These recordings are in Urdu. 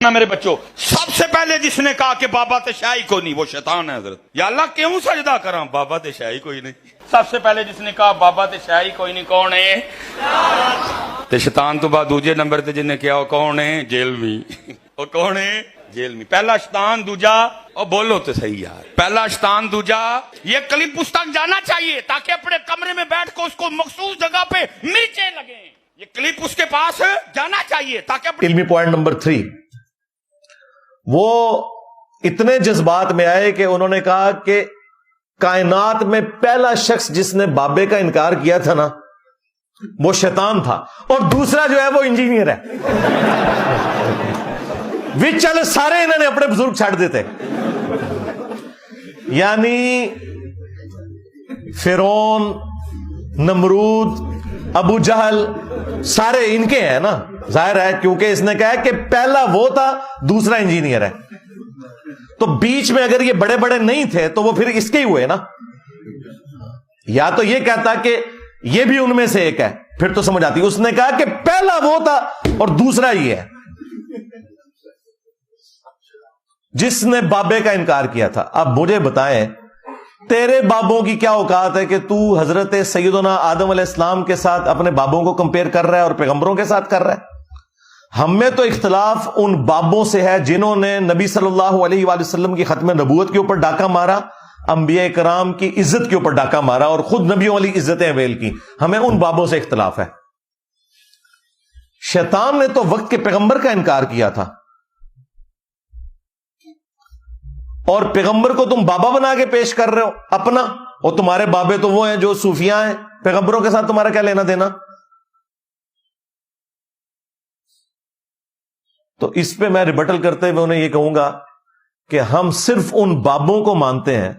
نا میرے بچوں، سب سے پہلے جس نے کہا کہ بابا تے شاہی کو نہیں، وہ شیطان ہے حضرت۔ یا اللہ کیوں سجدہ کراں، بابا تے شاہی کوئی نہیں۔ سب سے پہلے جس نے کہا بابا تے شاہی کوئی نہیں، کون ہے؟ تے شیطان تو بعد دوجے نمبر تے جن نے کیا وہ کون ہے؟ جیل میں۔ وہ کون ہے؟ جیل میں۔ پہلا شیطان، دوجا اور بولو تو صحیح یار، پہلا شیطان دوجا۔ یہ کلپ اس تک جانا چاہیے تاکہ اپنے کمرے میں بیٹھ کے اس کو مخصوص جگہ پہ مرچیں لگیں۔ یہ کلپ اس کے پاس جانا چاہیے تاکہ علمی پوائنٹ نمبر 3، وہ اتنے جذبات میں آئے کہ انہوں نے کہا کہ کائنات میں پہلا شخص جس نے بابے کا انکار کیا تھا نا وہ شیطان تھا، اور دوسرا جو ہے وہ انجینئر ہے۔ چل سارے انہوں نے اپنے بزرگ چھاڑ دیتے، یعنی فرعون، نمرود، ابو جہل سارے ان کے ہیں نا، ظاہر ہے کیونکہ اس نے کہا کہ پہلا وہ تھا دوسرا انجینئر ہے، تو بیچ میں اگر یہ بڑے بڑے نہیں تھے تو وہ پھر اس کے ہی ہوئے نا۔ یا تو یہ کہتا کہ یہ بھی ان میں سے ایک ہے، پھر تو سمجھ آتی۔ اس نے کہا کہ پہلا وہ تھا اور دوسرا یہ ہے جس نے بابے کا انکار کیا تھا۔ اب مجھے بتائیں تیرے بابوں کی کیا اوقات ہے کہ تو حضرت سیدنا آدم علیہ السلام کے ساتھ اپنے بابوں کو کمپیئر کر رہا ہے اور پیغمبروں کے ساتھ کر رہا ہے؟ ہم میں تو اختلاف ان بابوں سے ہے جنہوں نے نبی صلی اللہ علیہ وآلہ وسلم کی ختم نبوت کے اوپر ڈاکہ مارا، انبیاء کرام کی عزت کے اوپر ڈاکہ مارا اور خود نبیوں والی عزتیں اویل کی۔ ہمیں ان بابوں سے اختلاف ہے۔ شیطان نے تو وقت کے پیغمبر کا انکار کیا تھا، اور پیغمبر کو تم بابا بنا کے پیش کر رہے ہو اپنا، اور تمہارے بابے تو وہ ہیں جو صوفیاء ہیں، پیغمبروں کے ساتھ تمہارا کیا لینا دینا؟ تو اس پہ میں ریبٹل کرتے ہوئے انہیں یہ کہوں گا کہ ہم صرف ان بابوں کو مانتے ہیں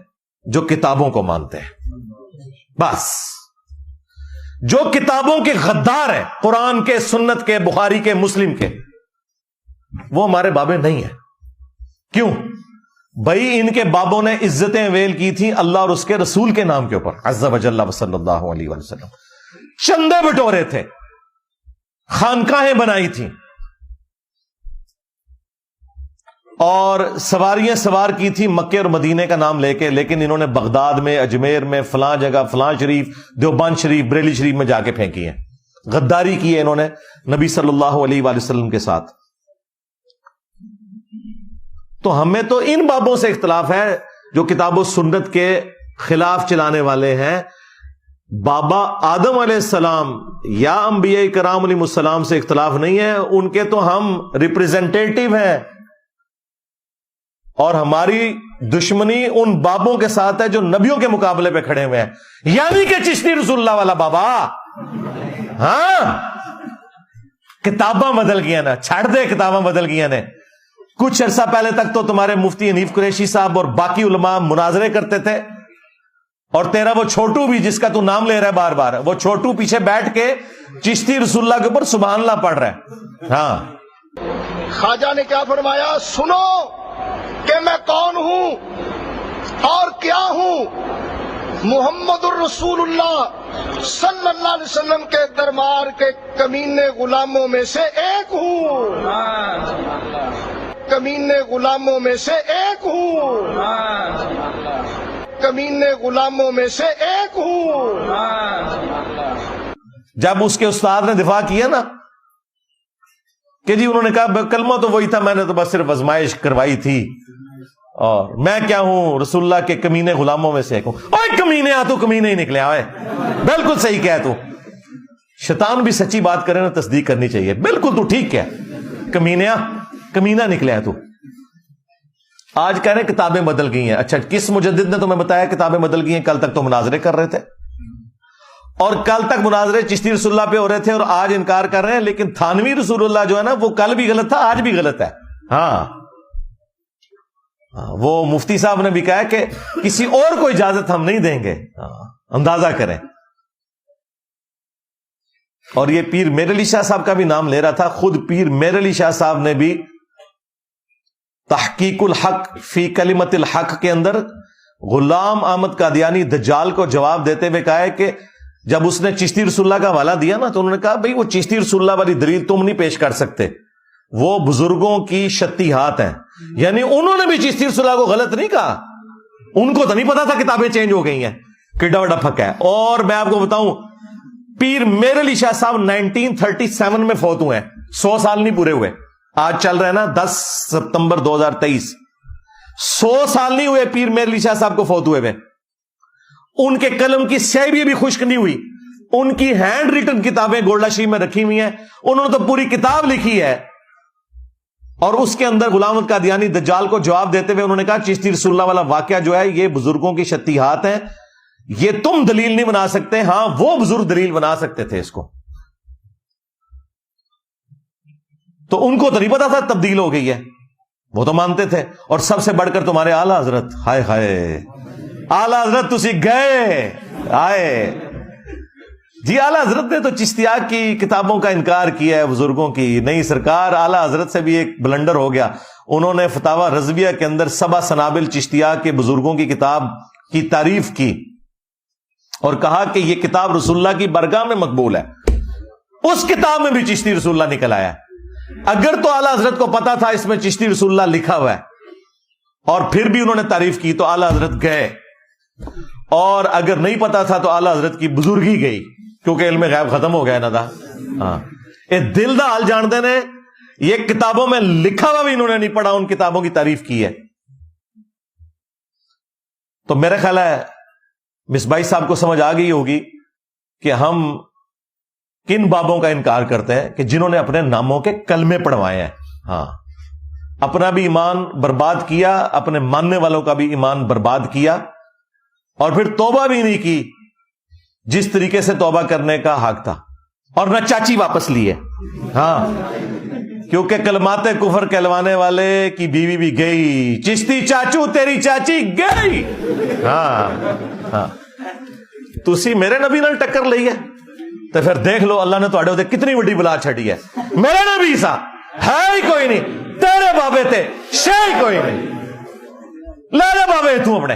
جو کتابوں کو مانتے ہیں، بس۔ جو کتابوں کے غدار ہیں، قرآن کے، سنت کے، بخاری کے، مسلم کے، وہ ہمارے بابے نہیں ہیں۔ کیوں؟ بھائی ان کے بابوں نے عزتیں ویل کی تھی اللہ اور اس کے رسول کے نام کے اوپر، عز وجل صلی اللہ علیہ وسلم، چندے بٹورے تھے، خانقاہیں بنائی تھیں، اور سواریاں سوار کی تھی مکے اور مدینے کا نام لے کے، لیکن انہوں نے بغداد میں، اجمیر میں، فلاں جگہ، فلاں شریف، دیوبند شریف، بریلی شریف میں جا کے پھینکی ہیں۔ غداری کی ہے انہوں نے نبی صلی اللہ علیہ وآلہ وسلم کے ساتھ۔ تو ہمیں تو ان بابوں سے اختلاف ہے جو کتاب و سنت کے خلاف چلانے والے ہیں۔ بابا آدم علیہ السلام یا انبیاء کرام علیہ السلام سے اختلاف نہیں ہے، ان کے تو ہم ریپریزنٹیٹیو ہیں، اور ہماری دشمنی ان بابوں کے ساتھ ہے جو نبیوں کے مقابلے پہ کھڑے ہوئے ہیں، یعنی کہ چشتی رسول اللہ والا بابا۔ ہاں کتاباں بدل گیا نا، چھڑ دے کتاباں بدل گیا نے۔ کچھ عرصہ پہلے تک تو تمہارے مفتی حنیف قریشی صاحب اور باقی علماء مناظرے کرتے تھے، اور تیرا وہ چھوٹو بھی جس کا تو نام لے رہا ہے بار بار، وہ چھوٹو پیچھے بیٹھ کے چشتی رسول اللہ کے اوپر سبحان اللہ پڑھ رہا ہے۔ ہاں خواجہ نے کیا فرمایا؟ سنو کہ میں کون ہوں اور کیا ہوں۔ محمد الرسول اللہ صلی اللہ علیہ وسلم کے دربار کے کمینے غلاموں میں سے ایک ہوں، کمینے غلاموں میں سے ایک ہوں، کمینے غلاموں میں سے ایک ہوں۔ جب اس کے استاد نے دفاع کیا نا کہ جی انہوں نے کہا کلمہ تو وہی تھا، میں نے تو بس صرف آزمائش کروائی تھی، اور میں کیا ہوں؟ رسول اللہ کے کمینے غلاموں میں سے ایک ہوں۔ اوے کمینے، آ تو کمینے ہی نکلے آئے، بالکل صحیح کہہ تو۔ شیطان بھی سچی بات کرے نا تصدیق کرنی چاہیے، بالکل تو ٹھیک کہہ، کمینہ نکلے تو۔ آج کہہ رہے ہیں کتابیں بدل گئی ہیں۔ اچھا کس مجدد نے تمہیں بتایا کتابیں بدل گئی ہیں؟ کل تک تو مناظرے کر رہے تھے، اور کل تک مناظرے چشتی رسول اللہ پہ ہو رہے تھے، اور آج انکار کر رہے ہیں۔ لیکن تھانوی رسول اللہ جو ہے نا وہ کل بھی غلط تھا، آج بھی غلط ہے۔ ہاں وہ مفتی صاحب نے بھی کہا کہ کسی اور کو اجازت ہم نہیں دیں گے، اندازہ کریں۔ اور یہ پیر میر علی شاہ صاحب کا بھی نام لے رہا تھا، خود پیر میر علی شاہ صاحب نے بھی تحقیق الحق فی کلمت الحق کے اندر غلام احمد قادیانی دجال کو جواب دیتے ہوئے کہا ہے کہ جب اس نے چشتی رسول اللہ کا حوالہ دیا نا تو انہوں نے کہا بھئی وہ چشتی رسول اللہ والی دلیل تم نہیں پیش کر سکتے، وہ بزرگوں کی شتیہات ہیں. یعنی انہوں نے بھی چشتی رسول اللہ کو غلط نہیں کہا, ان کو تو نہیں پتا تھا کتابیں چینج ہو گئی ہیں. کڈا بڑا پھکا ہے. اور میں آپ کو بتاؤں, پیر میر علی شاہ صاحب 1937 میں فوت ہوئے ہیں, 100 سال نہیں پورے ہوئے. آج چل رہے ہیں نا 10 ستمبر 2023, 100 سال نہیں ہوئے پیر میر علی شاہ صاحب کو فوت ہوئے ہوئے. ان کے قلم کی سیاہی بھی ابھی خشک نہیں ہوئی. ان کی ہینڈ ریٹن کتابیں گولڈا شریف میں رکھی ہوئی ہیں. انہوں نے تو پوری کتاب لکھی ہے, اور اس کے اندر غلام احمد قادیانی دجال کو جواب دیتے ہوئے انہوں نے کہا چشتی رسول اللہ والا واقعہ جو ہے یہ بزرگوں کی شتیہات ہیں, یہ تم دلیل نہیں بنا سکتے, ہاں وہ بزرگ دلیل بنا سکتے تھے اس کو. تو ان کو تو نہیں پتا تھا تبدیل ہو گئی ہے, وہ تو مانتے تھے. اور سب سے بڑھ کر تمہارے اعلی حضرت, ہائے ہائے اعلی حضرت تسی گئے آئے جی. اعلی حضرت نے تو چشتیہ کی کتابوں کا انکار کیا ہے, بزرگوں کی نہیں. سرکار اعلی حضرت سے بھی ایک بلنڈر ہو گیا. انہوں نے فتاوی رضویہ کے اندر سبع سنابل چشتیہ کے بزرگوں کی کتاب کی تعریف کی اور کہا کہ یہ کتاب رسول اللہ کی برگاہ میں مقبول ہے. اس کتاب میں بھی چشتی رسول اللہ نکل آیا. اگر تو اعلی حضرت کو پتا تھا اس میں چشتی رسول اللہ لکھا ہوا ہے اور پھر بھی انہوں نے تعریف کی تو اعلی حضرت گئے, اور اگر نہیں پتا تھا تو اعلی حضرت کی بزرگی گئی, کیونکہ علم غیب ختم ہو گیا نا تھا. ہاں یہ دل دا حال جانتے نے, یہ کتابوں میں لکھا ہوا بھی انہوں نے نہیں پڑھا, ان کتابوں کی تعریف کی ہے. تو میرا خیال ہے مصباحی صاحب کو سمجھ آ گئی ہوگی کہ ہم کن بابوں کا انکار کرتے ہیں کہ جنہوں نے اپنے ناموں کے کلمے پڑھوائے ہیں. ہاں اپنا بھی ایمان برباد کیا, اپنے ماننے والوں کا بھی ایمان برباد کیا, اور پھر توبہ بھی نہیں کی جس طریقے سے توبہ کرنے کا حق تھا, اور نہ چاچی واپس لی ہے. ہاں کیونکہ کلمات کفر کہلوانے والے کی بیوی بھی گئی, چشتی چاچو تیری چاچی گئی. ہاں ہاں تسی میرے نبی نال ٹکر لئی ہے تو پھر دیکھ لو اللہ نے تواڈے اوتے کتنی بڑی بلا چھڑی ہے. میرے نبی سا ہے ہی کوئی نہیں, تیرے بابے تے شے ہی کوئی نہیں, لے لے بابے تو اپنے.